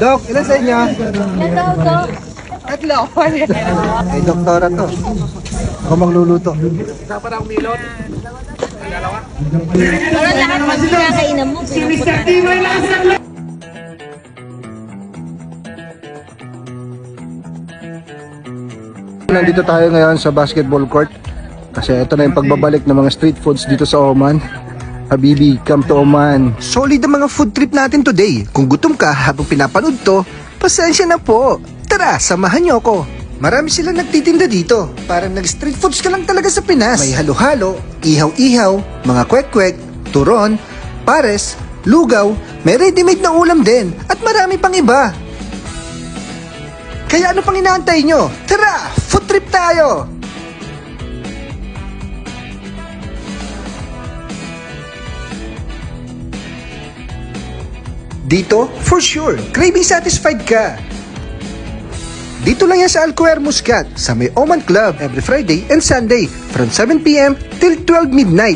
Dok, ilan sa inyo? Hello, Doc. Tatlo. Ay, doktora to. Ako magluluto. Para lahat ng kinakainan mo, pinupunta. Nandito tayo ngayon sa basketball court. Kasi ito na yung pagbabalik ng mga street foods dito sa Oman. Habibi, come to Oman. Solid ang mga food trip natin today. Kung gutom ka habang pinapanood to, pasensya na po. Tara, samahan niyo ako. Marami silang nagtitinda dito. Parang nag-street foods ka lang talaga sa Pinas. May halo-halo, ihaw-ihaw, mga kwek-kwek, turon, pares, lugaw, may ready-made na ulam din, at marami pang iba. Kaya ano pang inaantay nyo? Tara, food trip tayo! Dito, for sure, craving satisfied ka. Dito lang yan sa Alcoer Muscat, sa may Oman Club, every Friday and Sunday, from 7 p.m. till 12 midnight.